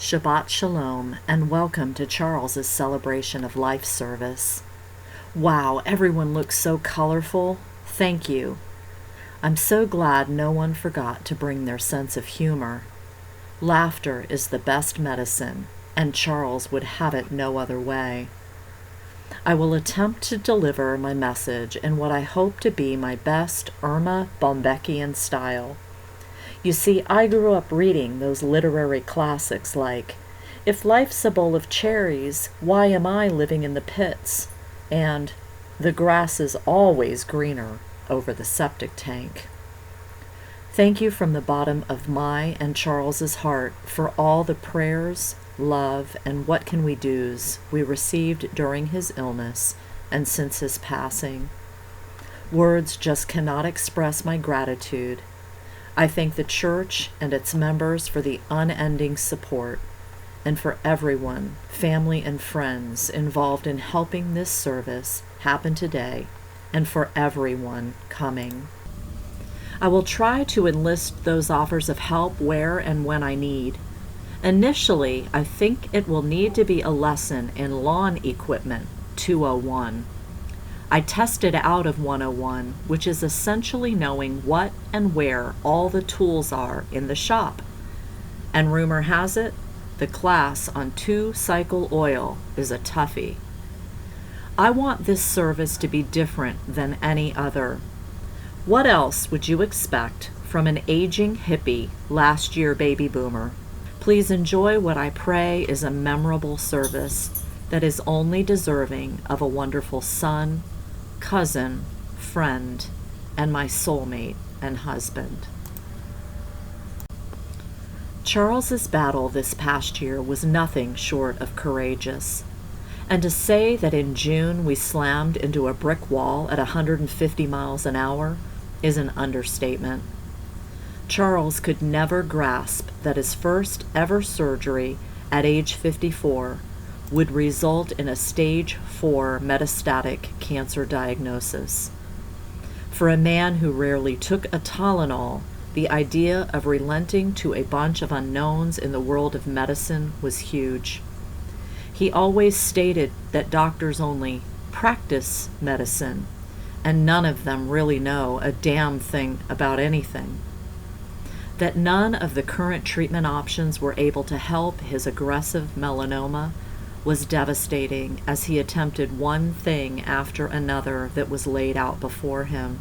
Shabbat Shalom, and welcome to Charles's celebration of life service. Wow, everyone looks so colorful. Thank you. I'm so glad no one forgot to bring their sense of humor. Laughter is the best medicine, and Charles would have it no other way. I will attempt to deliver my message in what I hope to be my best Irma Bombekian style. You see, I grew up reading those literary classics like, "If life's a bowl of cherries, why am I living in the pits?" and "The grass is always greener over the septic tank." Thank you from the bottom of my and Charles's heart for all the prayers, love, and what can we do's we received during his illness and since his passing. Words just cannot express my gratitude. I thank the church and its members for the unending support, and for everyone, family and friends, involved in helping this service happen today, and for everyone coming. I will try to enlist those offers of help where and when I need. Initially, I think it will need to be a lesson in Lawn Equipment 201. I tested out of 101, which is essentially knowing what and where all the tools are in the shop. And rumor has it, the class on 2-cycle oil is a toughie. I want this service to be different than any other. What else would you expect from an aging hippie, last year baby boomer? Please enjoy what I pray is a memorable service that is only deserving of a wonderful son, cousin, friend, and my soulmate and husband. Charles's battle this past year was nothing short of courageous. And to say that in June we slammed into a brick wall at 150 miles an hour is an understatement. Charles could never grasp that his first ever surgery at age 54 would result in a stage 4 metastatic cancer diagnosis. For a man who rarely took a Tylenol, the idea of relenting to a bunch of unknowns in the world of medicine was huge. He always stated that doctors only practice medicine, and none of them really know a damn thing about anything. That none of the current treatment options were able to help his aggressive melanoma was devastating as he attempted one thing after another that was laid out before him.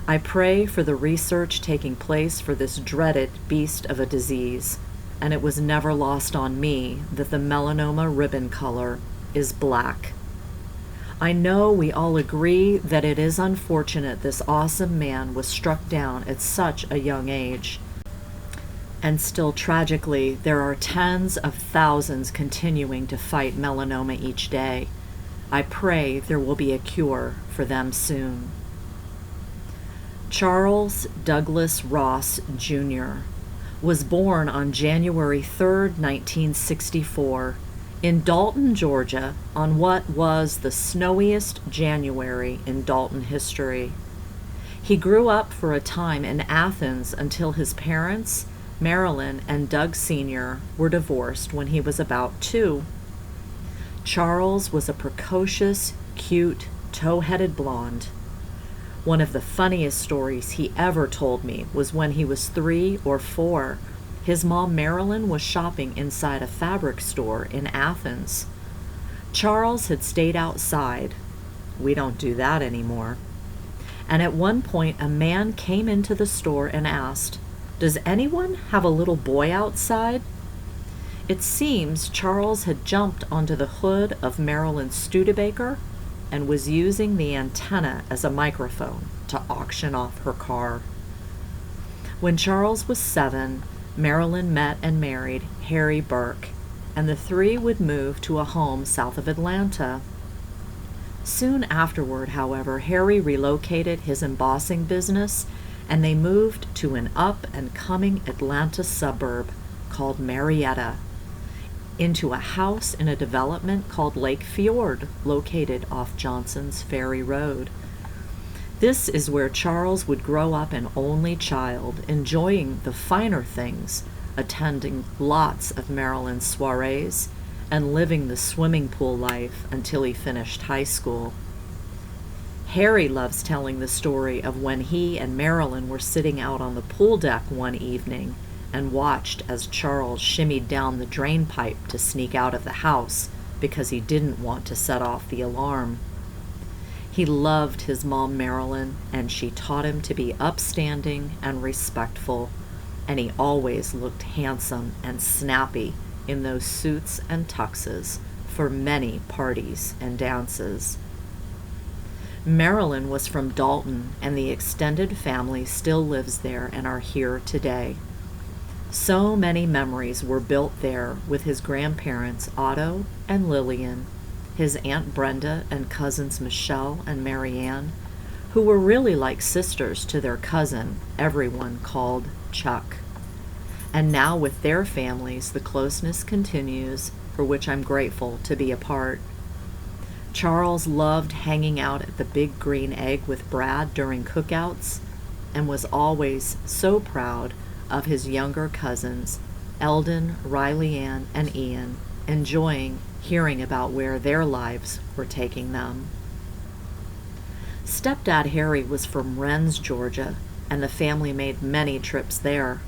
I pray for the research taking place for this dreaded beast of a disease, and it was never lost on me that the melanoma ribbon color is black. I know we all agree that it is unfortunate this awesome man was struck down at such a young age. And still tragically, there are tens of thousands continuing to fight melanoma each day. I pray there will be a cure for them soon. Charles Douglas Ross, Jr. was born on January 3, 1964, in Dalton, Georgia, on what was the snowiest January in Dalton history. He grew up for a time in Athens until his parents, Marilyn and Doug Sr., were divorced when he was about 2. Charles was a precocious, cute, tow-headed blonde. One of the funniest stories he ever told me was when he was 3 or 4. His mom, Marilyn, was shopping inside a fabric store in Athens. Charles had stayed outside. We don't do that anymore. And at one point, a man came into the store and asked, "Does anyone have a little boy outside?" It seems Charles had jumped onto the hood of Marilyn's Studebaker and was using the antenna as a microphone to auction off her car. When Charles was 7, Marilyn met and married Harry Burke, and the three would move to a home south of Atlanta. Soon afterward, however, Harry relocated his embossing business, and they moved to an up-and-coming Atlanta suburb called Marietta, into a house in a development called Lake Fjord, located off Johnson's Ferry Road. This is where Charles would grow up an only child, enjoying the finer things attending lots of Marilyn's soirees and living the swimming pool life until he finished high school. Harry loves telling the story of when he and Marilyn were sitting out on the pool deck one evening and watched as Charles shimmied down the drain pipe to sneak out of the house because he didn't want to set off the alarm. He loved his mom Marilyn, and she taught him to be upstanding and respectful, and he always looked handsome and snappy in those suits and tuxes for many parties and dances. Marilyn was from Dalton, and the extended family still lives there and are here today. So many memories were built there with his grandparents Otto and Lillian, his Aunt Brenda and cousins Michelle and Marianne, who were really like sisters to their cousin, everyone called Chuck. And now with their families, the closeness continues, for which I'm grateful to be a part. Charles loved hanging out at the Big Green Egg with Brad during cookouts and was always so proud of his younger cousins, Eldon, Riley Ann, and Ian, enjoying hearing about where their lives were taking them. Stepdad Harry was from Wren's, Georgia, and the family made many trips there.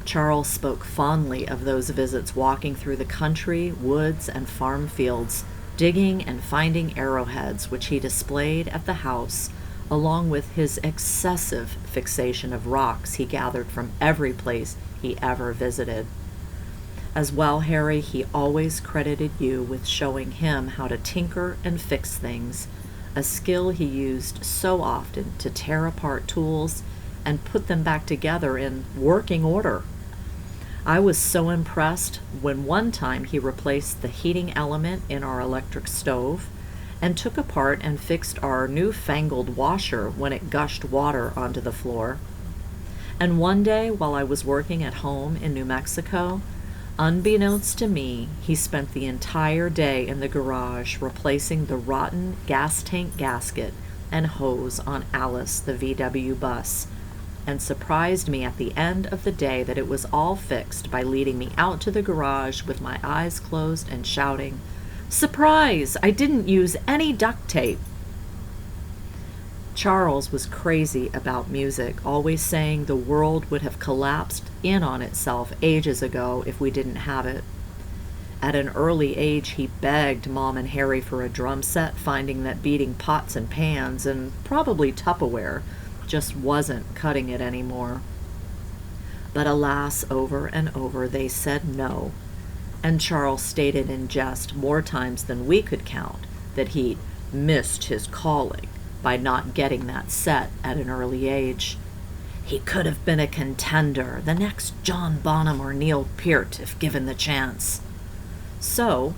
Charles spoke fondly of those visits walking through the country, woods, and farm fields, digging and finding arrowheads which he displayed at the house, along with his excessive fixation of rocks he gathered from every place he ever visited. As well, Harry, he always credited you with showing him how to tinker and fix things, a skill he used so often to tear apart tools and put them back together in working order. I was so impressed when one time he replaced the heating element in our electric stove and took apart and fixed our newfangled washer when it gushed water onto the floor. And one day, while I was working at home in New Mexico, unbeknownst to me, he spent the entire day in the garage replacing the rotten gas tank gasket and hose on Alice, the VW bus, and surprised me at the end of the day that it was all fixed by leading me out to the garage with my eyes closed and shouting, "Surprise! I didn't use any duct tape." Charles was crazy about music, always saying the world would have collapsed in on itself ages ago if we didn't have it. At an early age, he begged Mom and Harry for a drum set, finding that beating pots and pans, and probably Tupperware, just wasn't cutting it anymore. But alas, over and over they said no, and Charles stated in jest more times than we could count that he'd missed his calling by not getting that set at an early age. He could have been a contender, the next John Bonham or Neil Peart if given the chance. So,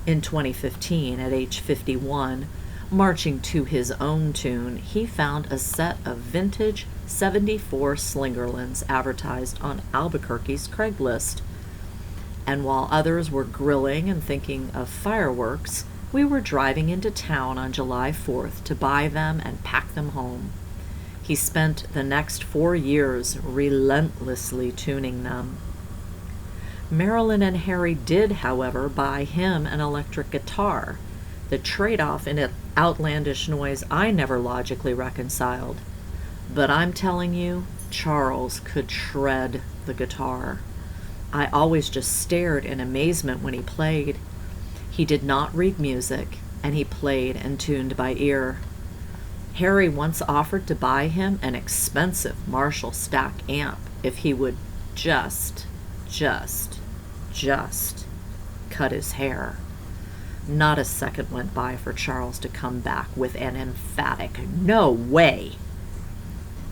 in 2015, at age 51, marching to his own tune, he found a set of vintage 74 Slingerlands advertised on Albuquerque's Craigslist. And while others were grilling and thinking of fireworks, we were driving into town on July 4th to buy them and pack them home. He spent the next 4 years relentlessly tuning them. Marilyn and Harry did, however, buy him an electric guitar, the trade-off in an outlandish noise I never logically reconciled. But I'm telling you, Charles could shred the guitar. I always just stared in amazement when he played. He did not read music, and he played and tuned by ear. Harry once offered to buy him an expensive Marshall Stack amp if he would just cut his hair. Not a second went by for Charles to come back with an emphatic "No way!"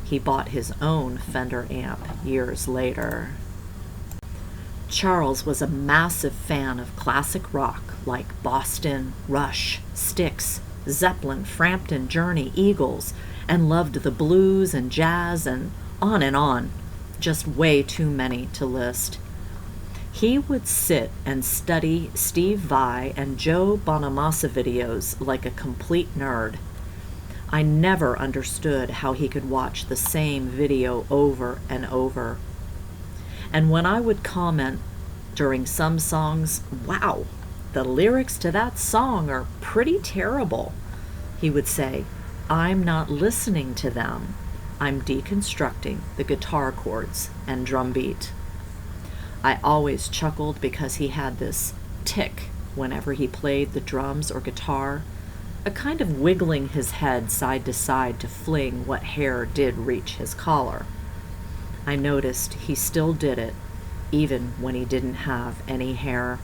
He bought his own Fender amp years later. Charles was a massive fan of classic rock like Boston, Rush, Styx, Zeppelin, Frampton, Journey, Eagles, and loved the blues and jazz and on, just way too many to list. He would sit and study Steve Vai and Joe Bonamassa videos like a complete nerd. I never understood how he could watch the same video over and over. And when I would comment during some songs, "Wow, the lyrics to that song are pretty terrible," he would say, "I'm not listening to them. I'm deconstructing the guitar chords and drum beat." I always chuckled because he had this tick whenever he played the drums or guitar, a kind of wiggling his head side to side to fling what hair did reach his collar. I noticed he still did it, even when he didn't have any hair.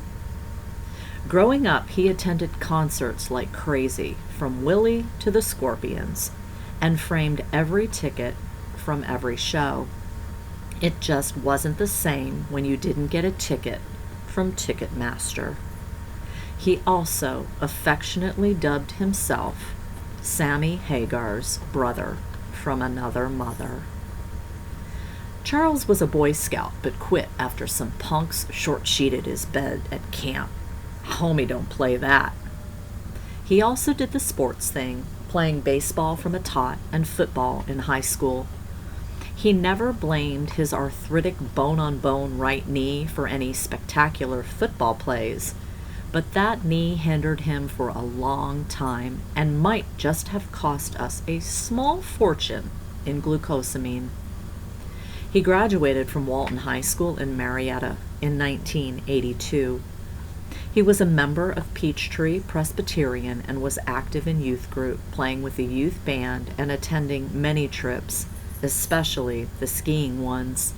Growing up, he attended concerts like crazy, from Willie to the Scorpions, and framed every ticket from every show. It just wasn't the same when you didn't get a ticket from Ticketmaster. He also affectionately dubbed himself Sammy Hagar's brother from another mother. Charles was a Boy Scout, but quit after some punks short-sheeted his bed at camp. Homie don't play that. He also did the sports thing, playing baseball from a tot and football in high school. He never blamed his arthritic bone-on-bone right knee for any spectacular football plays, but that knee hindered him for a long time and might just have cost us a small fortune in glucosamine. He graduated from Walton High School in Marietta in 1982. He was a member of Peachtree Presbyterian and was active in youth group, playing with the youth band and attending many trips, especially the skiing ones.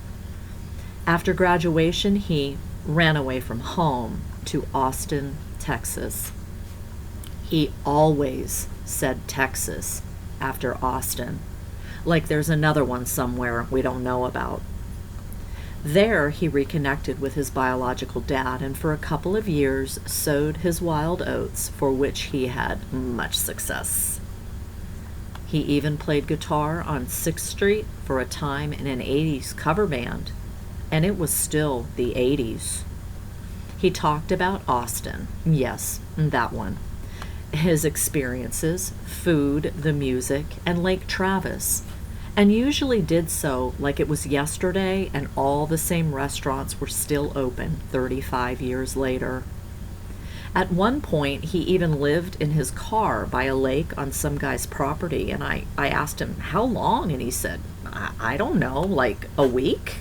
After graduation, he ran away from home to Austin, Texas. He always said Texas after Austin, like there's another one somewhere we don't know about. There, he reconnected with his biological dad and for a couple of years sowed his wild oats, for which he had much success. He even played guitar on 6th Street for a time in an 80s cover band, and it was still the 80s. He talked about Austin, yes, that one, his experiences, food, the music, and Lake Travis, and usually did so like it was yesterday and all the same restaurants were still open 35 years later. At one point, he even lived in his car by a lake on some guy's property, and I asked him, "How long?" And he said, I don't know, like a week?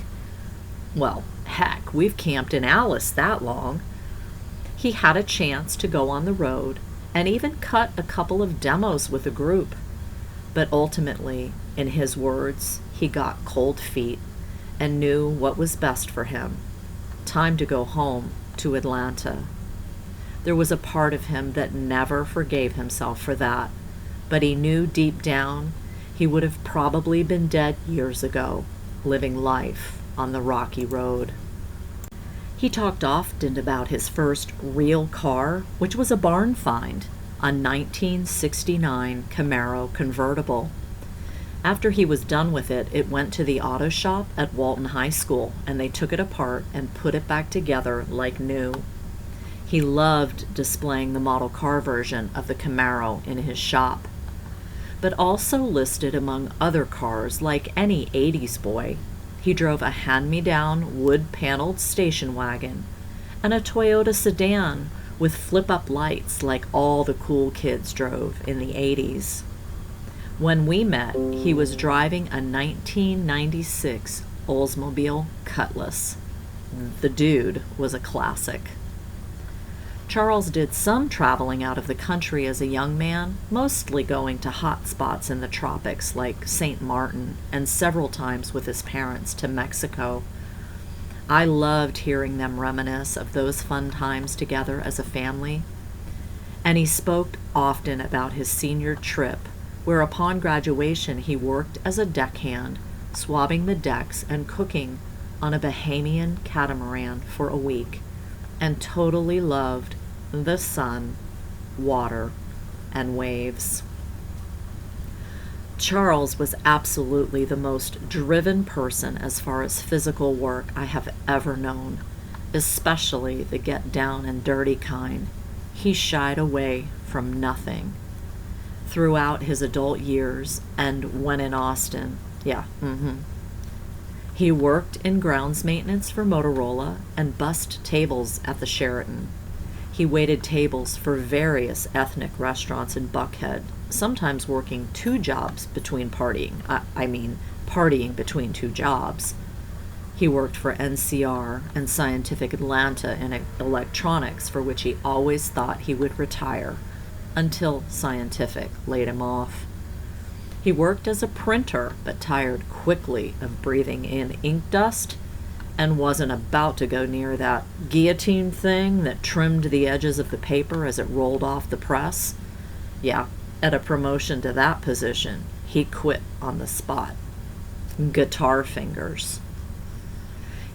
Well, heck, we've camped in Alice that long. He had a chance to go on the road and even cut a couple of demos with a group. But ultimately, in his words, he got cold feet and knew what was best for him. Time to go home to Atlanta. There was a part of him that never forgave himself for that, but he knew deep down he would have probably been dead years ago, living life on the rocky road. He talked often about his first real car, which was a barn find, a 1969 Camaro convertible. After he was done with it, it went to the auto shop at Walton High School, and they took it apart and put it back together like new. He loved displaying the model car version of the Camaro in his shop, but also listed among other cars like any 80s boy. He drove a hand-me-down wood-paneled station wagon and a Toyota sedan with flip-up lights like all the cool kids drove in the 80s. When we met, he was driving a 1996 Oldsmobile Cutlass. The dude was a classic. Charles did some traveling out of the country as a young man, mostly going to hot spots in the tropics like St. Martin, and several times with his parents to Mexico. I loved hearing them reminisce of those fun times together as a family. And he spoke often about his senior trip, where upon graduation he worked as a deckhand, swabbing the decks and cooking on a Bahamian catamaran for a week, and totally loved the sun, water, and waves. Charles was absolutely the most driven person as far as physical work I have ever known, especially the get down and dirty kind. He shied away from nothing. Throughout his adult years and when in Austin, He worked in grounds maintenance for Motorola and bussed tables at the Sheraton. He waited tables for various ethnic restaurants in Buckhead, sometimes working two jobs between partying between two jobs. He worked for NCR and Scientific Atlanta in electronics, for which he always thought he would retire, until Scientific laid him off. He worked as a printer, but tired quickly of breathing in ink dust and wasn't about to go near that guillotine thing that trimmed the edges of the paper as it rolled off the press. Yeah, at a promotion to that position, he quit on the spot. Guitar fingers.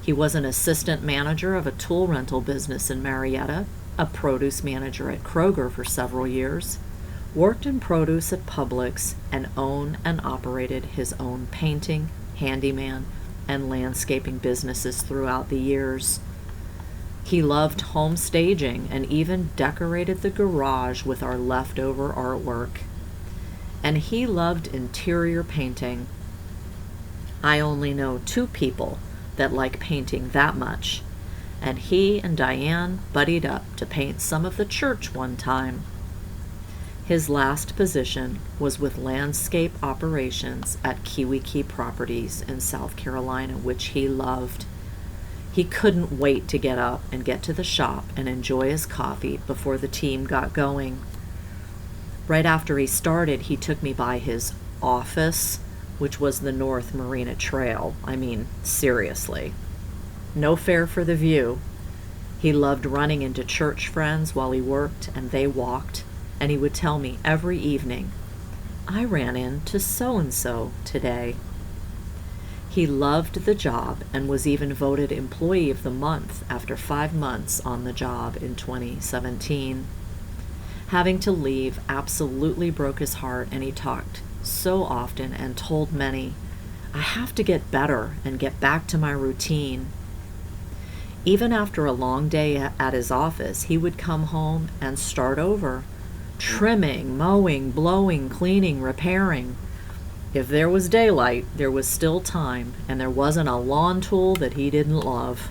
He was an assistant manager of a tool rental business in Marietta, a produce manager at Kroger for several years, worked in produce at Publix, and owned and operated his own painting, handyman, and landscaping businesses throughout the years. He loved home staging and even decorated the garage with our leftover artwork. And he loved interior painting. I only know two people that like painting that much, and he and Diane buddied up to paint some of the church one time. His last position was with landscape operations at Kiwi Key Properties in South Carolina, which he loved. He couldn't wait to get up and get to the shop and enjoy his coffee before the team got going. Right after he started, he took me by his office, which was the North Marina Trail. I mean, seriously. No fare for the view. He loved running into church friends while he worked and they walked, and he would tell me every evening, "I ran into so-and-so today." He loved the job and was even voted Employee of the Month after 5 months on the job in 2017. Having to leave absolutely broke his heart, and he talked so often and told many, "I have to get better and get back to my routine." Even after a long day at his office, he would come home and start over, trimming, mowing, blowing, cleaning, repairing. If there was daylight, there was still time, and there wasn't a lawn tool that he didn't love.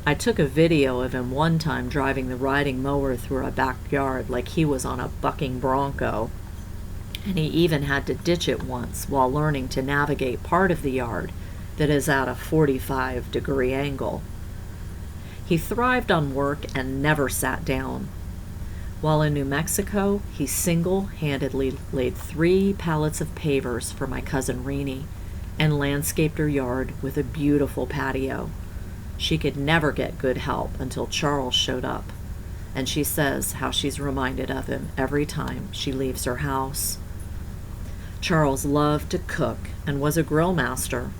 I took a video of him one time driving the riding mower through a backyard like he was on a bucking bronco, and he even had to ditch it once while learning to navigate part of the yard that is at a 45-degree angle. He thrived on work and never sat down. While in New Mexico, he single-handedly laid 3 pallets of pavers for my cousin Renee and landscaped her yard with a beautiful patio. She could never get good help until Charles showed up, and she says how she's reminded of him every time she leaves her house. Charles loved to cook and was a grill master.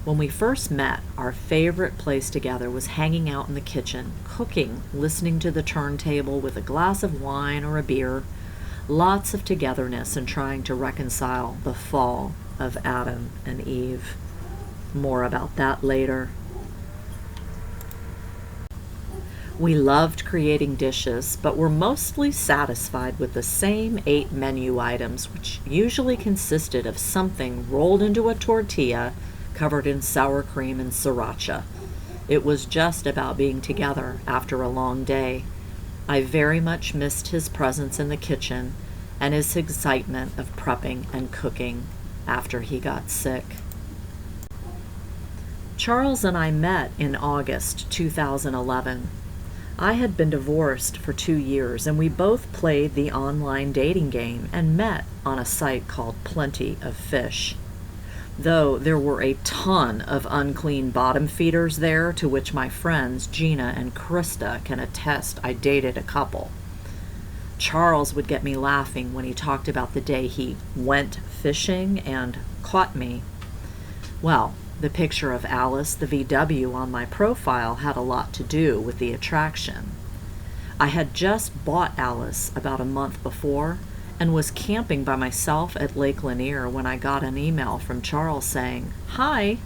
When we first met, our favorite place together was hanging out in the kitchen, cooking, listening to the turntable with a glass of wine or a beer, lots of togetherness and trying to reconcile the fall of Adam and Eve. More about that later. We loved creating dishes, but were mostly satisfied with the same 8 menu items, which usually consisted of something rolled into a tortilla covered in sour cream and sriracha. It was just about being together after a long day. I very much missed his presence in the kitchen and his excitement of prepping and cooking after he got sick. Charles and I met in August 2011. I had been divorced for 2 years, and we both played the online dating game and met on a site called Plenty of Fish. Though there were a ton of unclean bottom feeders there, to which my friends Gina and Krista can attest I dated a couple. Charles would get me laughing when he talked about the day he went fishing and caught me. Well, the picture of Alice, the VW, on my profile had a lot to do with the attraction. I had just bought Alice about a month before and was camping by myself at Lake Lanier when I got an email from Charles saying, "Hi."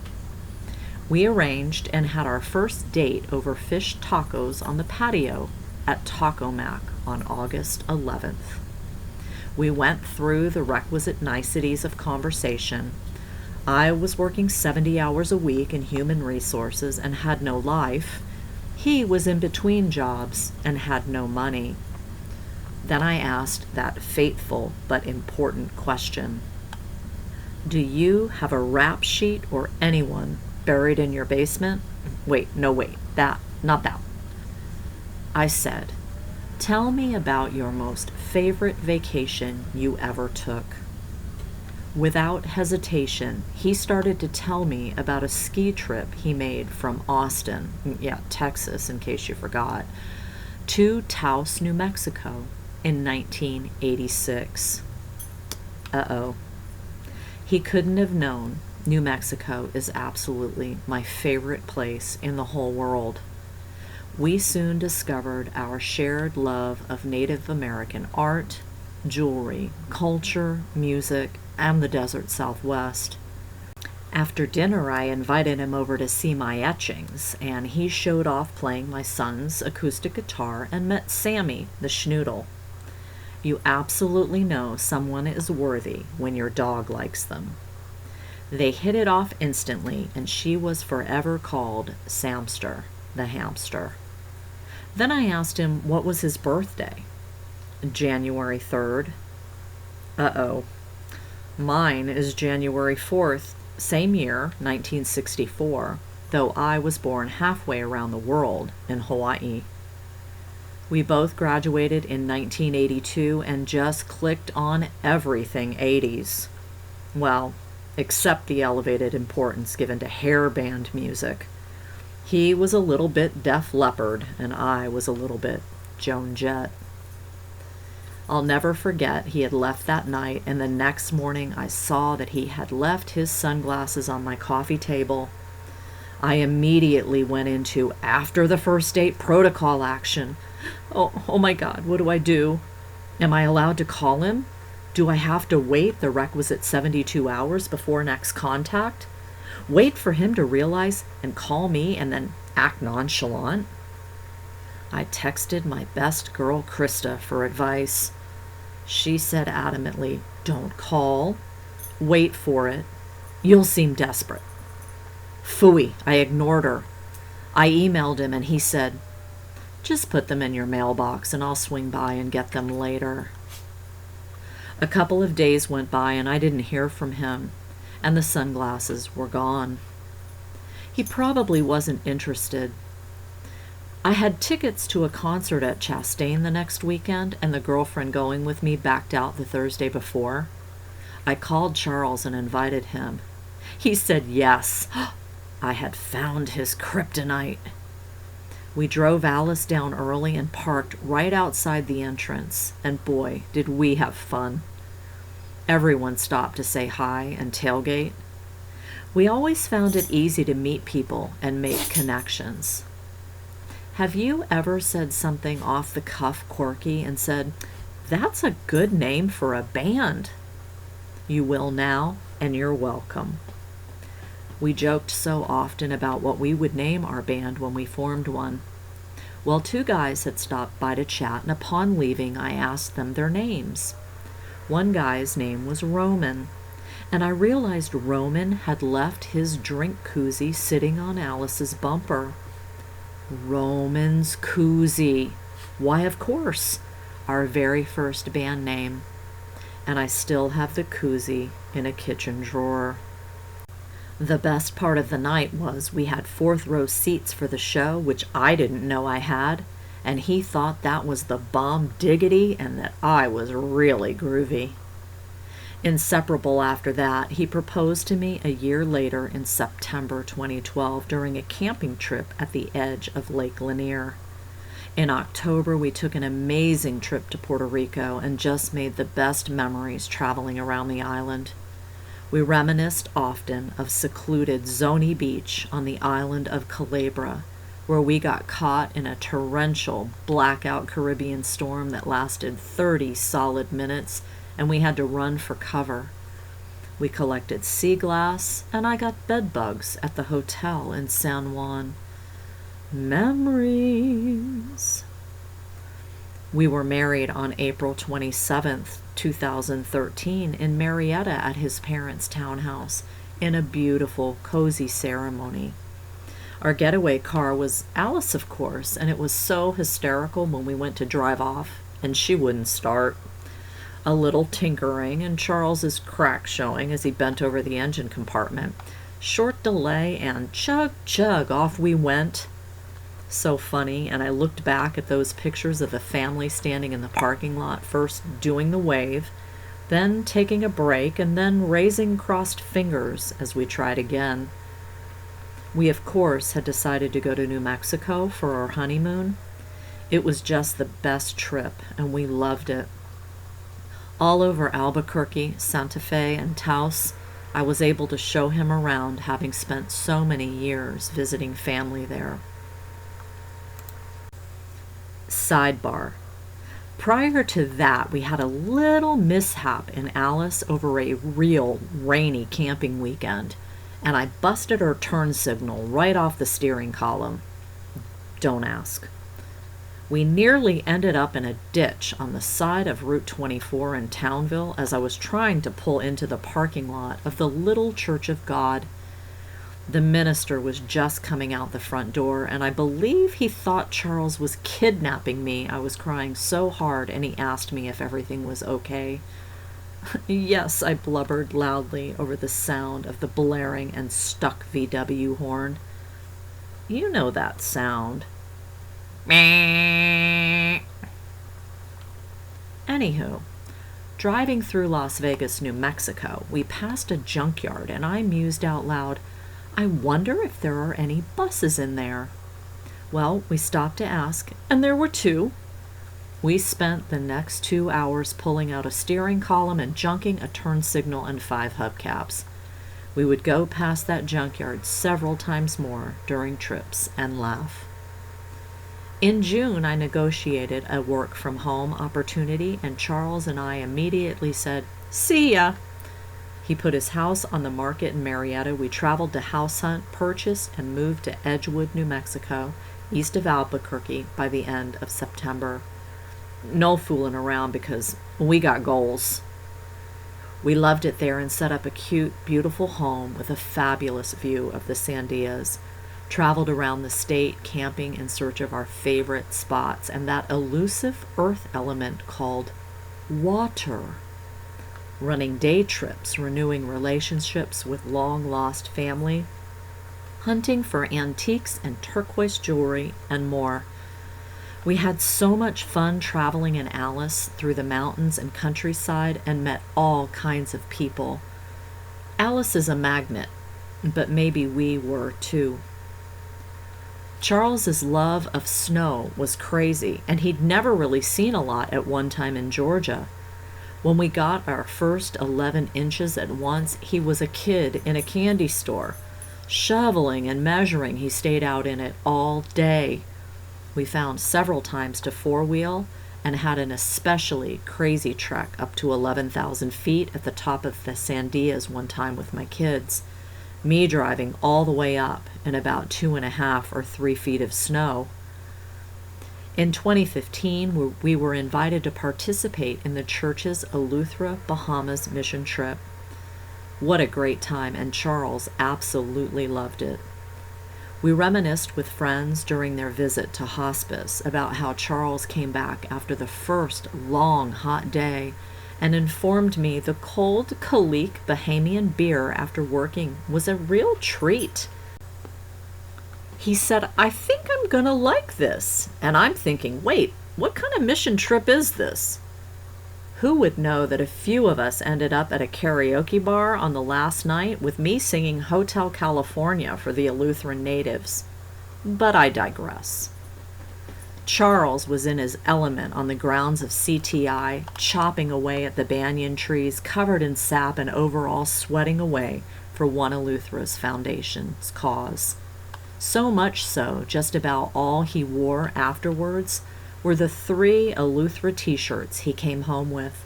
We arranged and had our first date over fish tacos on the patio at Taco Mac on August 11th. We went through the requisite niceties of conversation. I was working 70 hours a week in human resources and had no life. He was in between jobs and had no money. Then I asked that fateful but important question. Do you have a rap sheet or anyone buried in your basement? Wait, not that. I said, tell me about your most favorite vacation you ever took. Without hesitation, he started to tell me about a ski trip he made from Austin, Texas, in case you forgot, to Taos, New Mexico in 1986. Uh-oh. He couldn't have known New Mexico is absolutely my favorite place in the whole world. We soon discovered our shared love of Native American art, jewelry, culture, music, and the desert Southwest. After dinner, I invited him over to see my etchings, and he showed off playing my son's acoustic guitar and met Sammy, the schnoodle. You absolutely know someone is worthy when your dog likes them. They hit it off instantly, and she was forever called Samster, the hamster. Then I asked him what was his birthday. January 3rd. Uh-oh. Mine is January 4th, same year, 1964, though I was born halfway around the world in Hawaii. We both graduated in 1982 and just clicked on everything 80s. Well, except the elevated importance given to hair band music. He was a little bit Def Leppard, and I was a little bit Joan Jett. I'll never forget he had left that night, and the next morning I saw that he had left his sunglasses on my coffee table. I immediately went into after the first date protocol action. Oh my God, what do I do? Am I allowed to call him? Do I have to wait the requisite 72 hours before next contact? Wait for him to realize and call me and then act nonchalant? I texted my best girl, Krista, for advice. She said adamantly, don't call. Wait for it. You'll seem desperate. Phooey, I ignored her. I emailed him and he said, just put them in your mailbox and I'll swing by and get them later. A couple of days went by and I didn't hear from him, and the sunglasses were gone. He probably wasn't interested. I had tickets to a concert at Chastain the next weekend, and the girlfriend going with me backed out the Thursday before. I called Charles and invited him. He said yes. I had found his kryptonite. We drove Alice down early and parked right outside the entrance, and boy, did we have fun. Everyone stopped to say hi and tailgate. We always found it easy to meet people and make connections. Have you ever said something off the cuff quirky and said, that's a good name for a band? You will now, and you're welcome. We joked so often about what we would name our band when we formed one. Well, two guys had stopped by to chat, and upon leaving, I asked them their names. One guy's name was Roman, and I realized Roman had left his drink koozie sitting on Alice's bumper. Roman's Koozie. Why, of course, our very first band name. And I still have the koozie in a kitchen drawer. The best part of the night was we had fourth row seats for the show, which I didn't know I had, and he thought that was the bomb diggity and that I was really groovy. Inseparable after that, he proposed to me a year later in September 2012 during a camping trip at the edge of Lake Lanier. In October, we took an amazing trip to Puerto Rico and just made the best memories traveling around the island. We reminisced often of secluded Zoni Beach on the island of Culebra, where we got caught in a torrential, blackout Caribbean storm that lasted 30 solid minutes, and we had to run for cover. We collected sea glass, and I got bed bugs at the hotel in San Juan. Memories. We were married on April 27th, 2013 in Marietta at his parents' townhouse, in a beautiful, cozy ceremony. Our getaway car was Alice, of course, and it was so hysterical when we went to drive off, and she wouldn't start. A little tinkering, and Charles's crack showing as he bent over the engine compartment. Short delay, and chug, chug, off we went. So funny, and I looked back at those pictures of the family standing in the parking lot, first doing the wave, then taking a break, and then raising crossed fingers as we tried again. We, of course, had decided to go to New Mexico for our honeymoon. It was just the best trip, and we loved it. All over Albuquerque, Santa Fe, and Taos, I was able to show him around, having spent so many years visiting family there. Sidebar. Prior to that, we had a little mishap in Alice over a real rainy camping weekend, and I busted her turn signal right off the steering column. Don't ask. We nearly ended up in a ditch on the side of Route 24 in Townville as I was trying to pull into the parking lot of the Little Church of God. The minister was just coming out the front door, and I believe he thought Charles was kidnapping me. I was crying so hard, and he asked me if everything was okay. Yes, I blubbered loudly over the sound of the blaring and stuck VW horn. You know that sound. Anywho, driving through Las Vegas, New Mexico, we passed a junkyard, and I mused out loud, I wonder if there are any buses in there. Well, we stopped to ask, and there were 2. We spent the next 2 hours pulling out a steering column and junking a turn signal and 5 hubcaps. We would go past that junkyard several times more during trips and laugh. In June, I negotiated a work-from-home opportunity, and Charles and I immediately said, "See ya." He put his house on the market in Marietta. We traveled to house hunt, purchased, and moved to Edgewood, New Mexico, east of Albuquerque, by the end of September. No fooling around because we got goals. We loved it there and set up a cute, beautiful home with a fabulous view of the Sandias. Traveled around the state, camping in search of our favorite spots and that elusive earth element called water. Running day trips, renewing relationships with long-lost family, hunting for antiques and turquoise jewelry, and more. We had so much fun traveling in Alice through the mountains and countryside and met all kinds of people. Alice is a magnet, but maybe we were too. Charles's love of snow was crazy, and he'd never really seen a lot at one time in Georgia. When we got our first 11 inches at once, he was a kid in a candy store. Shoveling and measuring, he stayed out in it all day. We found several times to four-wheel and had an especially crazy trek up to 11,000 feet at the top of the Sandias one time with my kids. Me driving all the way up in about 2.5 or 3 feet of snow. In 2015, we were invited to participate in the church's Eleuthera, Bahamas mission trip. What a great time, and Charles absolutely loved it. We reminisced with friends during their visit to hospice about how Charles came back after the first long, hot day and informed me the cold Kalik Bahamian beer after working was a real treat. He said, "I think I'm gonna like this." And I'm thinking, wait, what kind of mission trip is this? Who would know that a few of us ended up at a karaoke bar on the last night with me singing Hotel California for the Eleutheran natives? But I digress. Charles was in his element on the grounds of CTI, chopping away at the banyan trees, covered in sap and overall sweating away for One Eleuthera's Foundation's cause. So much so, just about all he wore afterwards were the 3 Eleuthera t-shirts he came home with.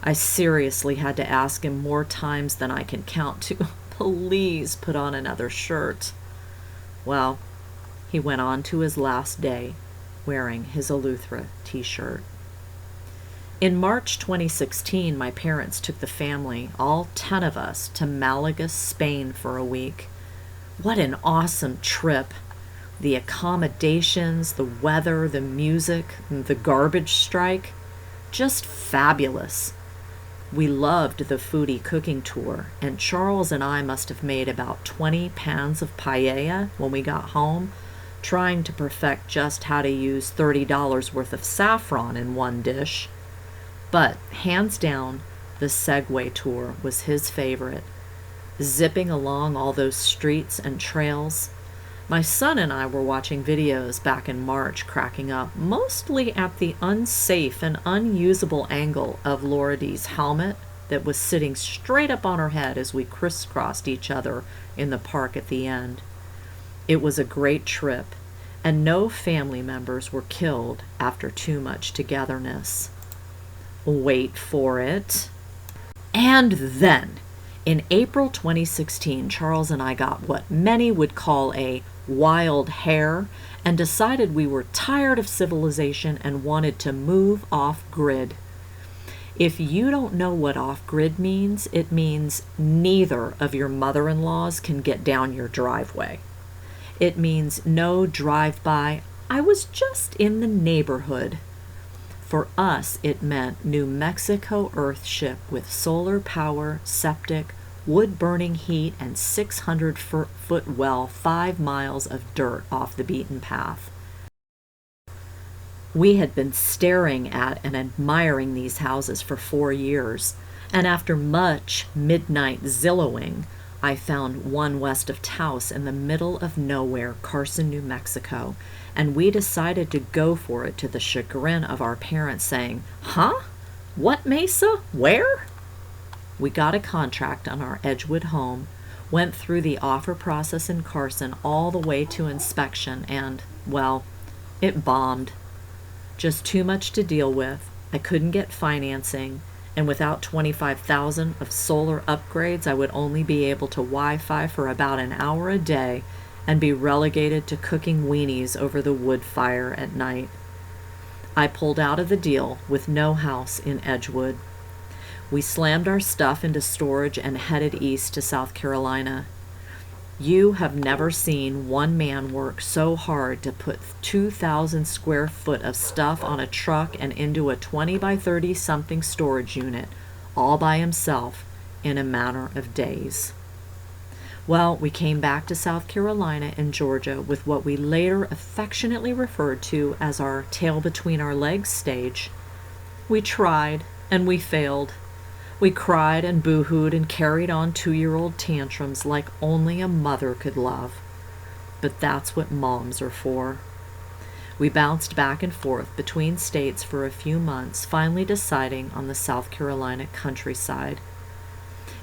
I seriously had to ask him more times than I can count to please put on another shirt. Well, he went on to his last day wearing his Eleuthera t-shirt. In March 2016, my parents took the family, all 10 of us, to Malaga, Spain for a week. What an awesome trip! The accommodations, the weather, the music, the garbage strike. Just fabulous. We loved the foodie cooking tour, and Charles and I must have made about 20 pans of paella when we got home, trying to perfect just how to use $30 worth of saffron in one dish. But, hands down, the Segway tour was his favorite. Zipping along all those streets and trails. My son and I were watching videos back in March, cracking up, mostly at the unsafe and unusable angle of Laura D's helmet that was sitting straight up on her head as we crisscrossed each other in the park at the end. It was a great trip, and no family members were killed after too much togetherness. Wait for it. And then, in April 2016, Charles and I got what many would call a wild hair and decided we were tired of civilization and wanted to move off-grid. If you don't know what off-grid means, it means neither of your mother-in-laws can get down your driveway. It means no drive-by, I was just in the neighborhood. For us, it meant New Mexico Earthship with solar power, septic, wood-burning heat, and 600-foot well, 5 miles of dirt off the beaten path. We had been staring at and admiring these houses for 4 years, and after much midnight Zillowing, I found one west of Taos in the middle of nowhere, Carson, New Mexico, and we decided to go for it to the chagrin of our parents saying, "Huh? What mesa? Where?" We got a contract on our Edgewood home, went through the offer process in Carson all the way to inspection, and, well, it bombed. Just too much to deal with. I couldn't get financing, and without $25,000 of solar upgrades, I would only be able to Wi-Fi for about an hour a day and be relegated to cooking weenies over the wood fire at night. I pulled out of the deal with no house in Edgewood. We slammed our stuff into storage and headed east to South Carolina. You have never seen one man work so hard to put 2,000 square foot of stuff on a truck and into a 20 by 30 something storage unit, all by himself, in a matter of days. Well, we came back to South Carolina and Georgia with what we later affectionately referred to as our tail between our legs stage. We tried, and we failed. We cried and boo-hooed and carried on 2-year-old tantrums like only a mother could love. But that's what moms are for. We bounced back and forth between states for a few months, finally deciding on the South Carolina countryside.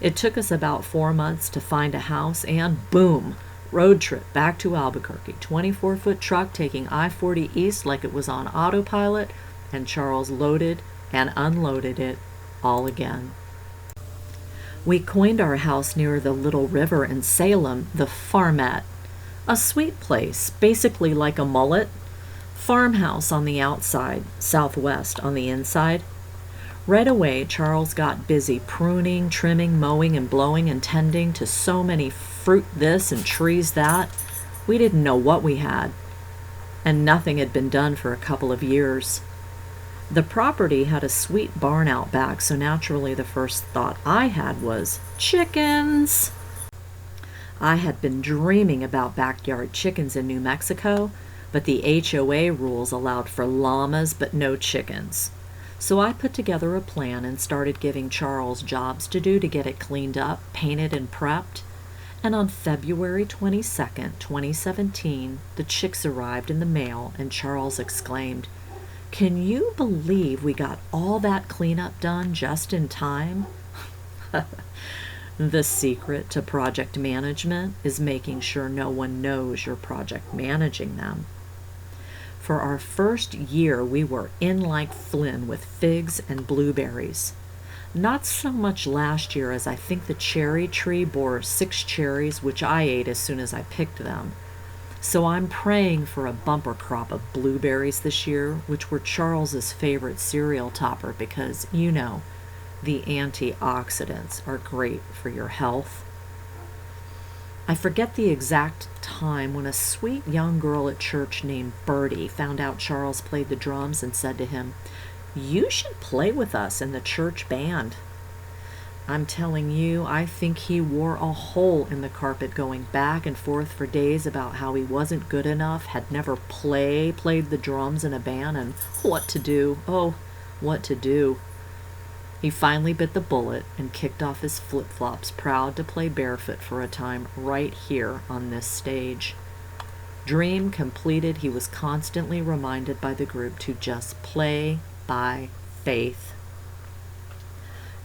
It took us about 4 months to find a house, and boom, road trip back to Albuquerque, 24-foot truck taking I-40 east like it was on autopilot, and Charles loaded and unloaded it all again. We coined our house near the Little River in Salem the Farmette, a sweet place, basically like a mullet, farmhouse on the outside, southwest on the inside. Right away, Charles got busy pruning, trimming, mowing, and blowing and tending to so many fruit this and trees that. We didn't know what we had, and nothing had been done for a couple of years. The property had a sweet barn out back, so naturally the first thought I had was, chickens! I had been dreaming about backyard chickens in New Mexico, but the HOA rules allowed for llamas but no chickens. So I put together a plan and started giving Charles jobs to do to get it cleaned up, painted, and prepped. And on February 22nd, 2017, the chicks arrived in the mail, and Charles exclaimed, "Can you believe we got all that cleanup done just in time?" The secret to project management is making sure no one knows you're project managing them. For our first year, we were in like Flynn with figs and blueberries. Not so much last year, as I think the cherry tree bore 6 cherries, which I ate as soon as I picked them. So I'm praying for a bumper crop of blueberries this year, which were Charles's favorite cereal topper because, you know, the antioxidants are great for your health. I forget the exact time when a sweet young girl at church named Bertie found out Charles played the drums and said to him, "You should play with us in the church band." I'm telling you, I think he wore a hole in the carpet going back and forth for days about how he wasn't good enough, had never played the drums in a band, and what to do. Oh, what to do. He finally bit the bullet and kicked off his flip-flops, proud to play barefoot for a time right here on this stage. Dream completed, he was constantly reminded by the group to just play by faith.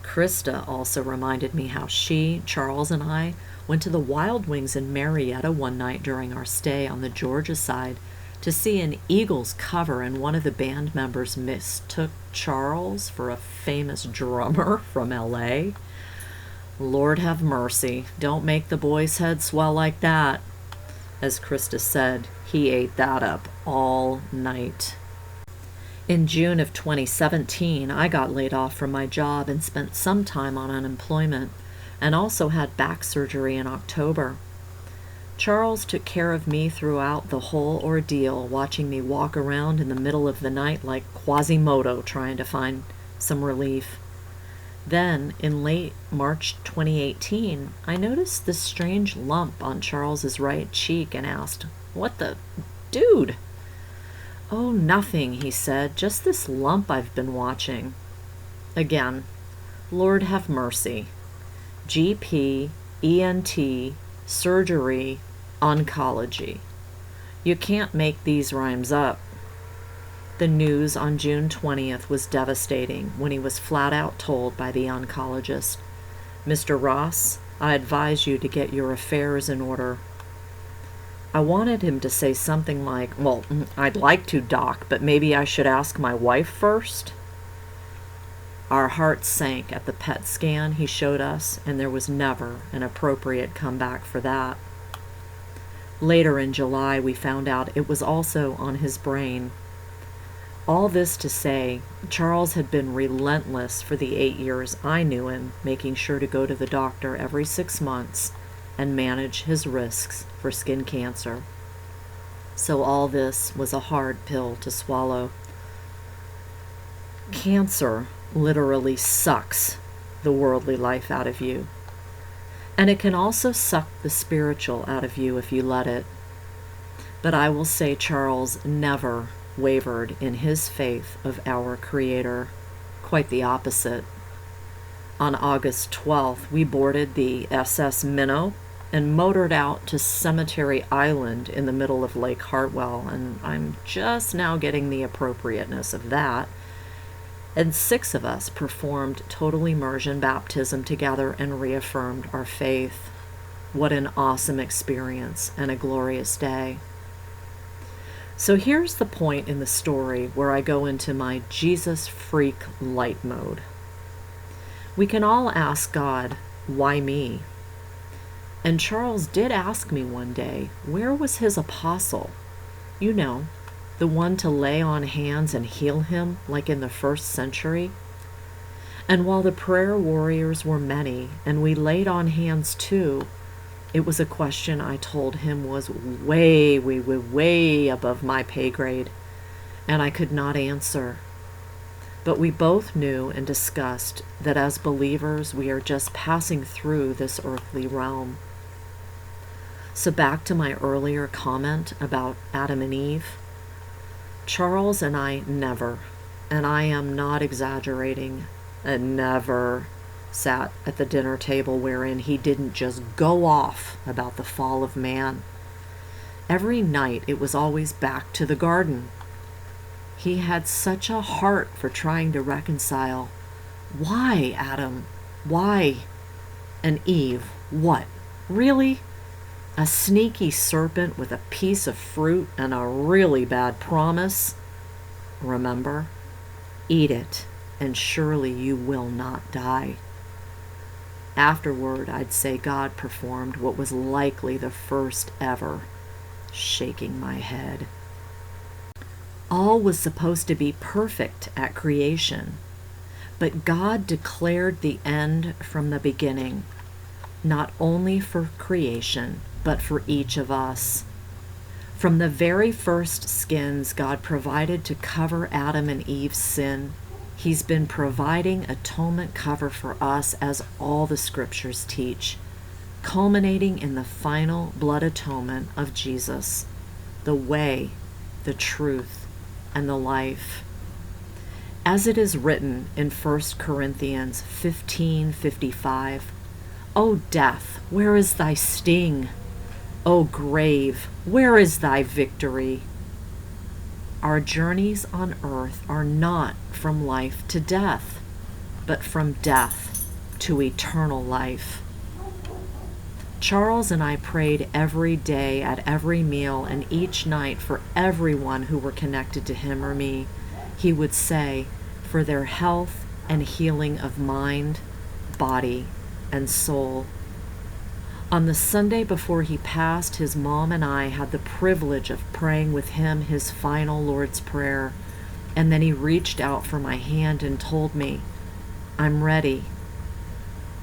Krista also reminded me how she, Charles, and I went to the Wild Wings in Marietta one night during our stay on the Georgia side to see an Eagles cover, and one of the band members mistook Charles for a famous drummer from LA. Lord have mercy, don't make the boy's head swell like that. As Krista said, he ate that up all night. In June of 2017, I got laid off from my job and spent some time on unemployment, and also had back surgery in October. Charles took care of me throughout the whole ordeal, watching me walk around in the middle of the night like Quasimodo trying to find some relief. Then, in late March 2018, I noticed this strange lump on Charles's right cheek and asked, "What the... dude?" "Oh, nothing," he said, "just this lump I've been watching." Again, Lord have mercy. GP, ENT, surgery, oncology. You can't make these rhymes up. The news on June 20th was devastating when he was flat out told by the oncologist, "Mr. Ross, I advise you to get your affairs in order." I wanted him to say something like, "Well, I'd like to, Doc, but maybe I should ask my wife first." Our hearts sank at the PET scan he showed us, and there was never an appropriate comeback for that. Later in July, we found out it was also on his brain. All this to say, Charles had been relentless for the 8 years I knew him, making sure to go to the doctor every 6 months and manage his risks for skin cancer. So all this was a hard pill to swallow. Cancer literally sucks the worldly life out of you. And it can also suck the spiritual out of you if you let it. But I will say Charles never wavered in his faith of our Creator. Quite the opposite. On August 12th, we boarded the SS Minnow and motored out to Cemetery Island in the middle of Lake Hartwell, and I'm just now getting the appropriateness of that. And 6 of us performed total immersion baptism together and reaffirmed our faith. What an awesome experience and a glorious day. So here's the point in the story where I go into my Jesus freak light mode. We can all ask God, why me? And Charles did ask me one day, where was his apostle? You know, the one to lay on hands and heal him like in the 1st century. And while the prayer warriors were many, and we laid on hands too, it was a question I told him was way above my pay grade, and I could not answer. But we both knew and discussed that as believers we are just passing through this earthly realm. So back to my earlier comment about Adam and Eve. Charles and I never, and I am not exaggerating, never sat at the dinner table wherein he didn't just go off about the fall of man. Every night it was always back to the garden. He had such a heart for trying to reconcile. Why, Adam? Why? And Eve, what? Really? A sneaky serpent with a piece of fruit and a really bad promise? Remember? Eat it, and surely you will not die. Afterward, I'd say God performed what was likely the first ever shaking my head. All was supposed to be perfect at creation, but God declared the end from the beginning, not only for creation, but for each of us. From the very first skins God provided to cover Adam and Eve's sin, He's been providing atonement cover for us, as all the scriptures teach, culminating in the final blood atonement of Jesus, the way, the truth, and the life. As it is written in 1 Corinthians 15:55, "O death, where is thy sting? O grave, where is thy victory?" Our journeys on earth are not from life to death, but from death to eternal life. Charles and I prayed every day at every meal and each night for everyone who were connected to him or me. He would say, for their health and healing of mind, body, and soul. On the Sunday before he passed, his mom and I had the privilege of praying with him his final Lord's Prayer, and then he reached out for my hand and told me, "I'm ready."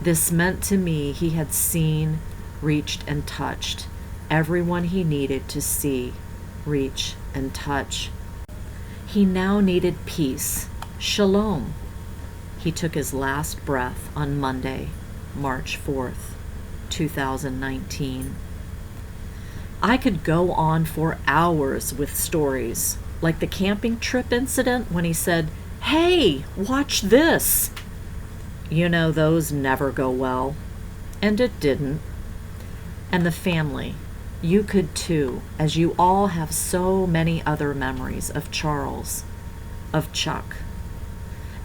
This meant to me he had seen, reached, and touched everyone he needed to see, reach, and touch. He now needed peace, shalom. He took his last breath on Monday, March 4th. 2019. I could go on for hours with stories, like the camping trip incident when he said, "Hey, watch this." You know, those never go well. And it didn't. And the family, you could too, as you all have so many other memories of Charles, of Chuck.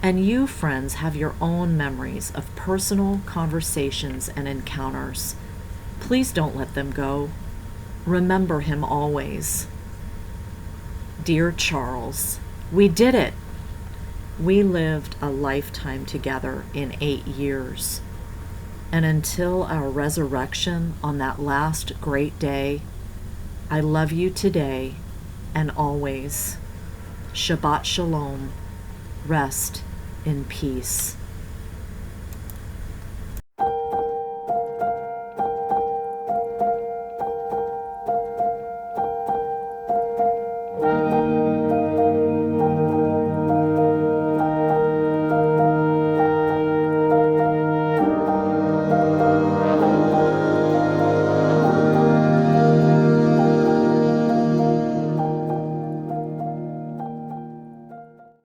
And you, friends, have your own memories of personal conversations and encounters. Please don't let them go. Remember him always. Dear Charles, we did it. We lived a lifetime together in 8 years. And until our resurrection on that last great day, I love you today and always. Shabbat Shalom. Rest in peace.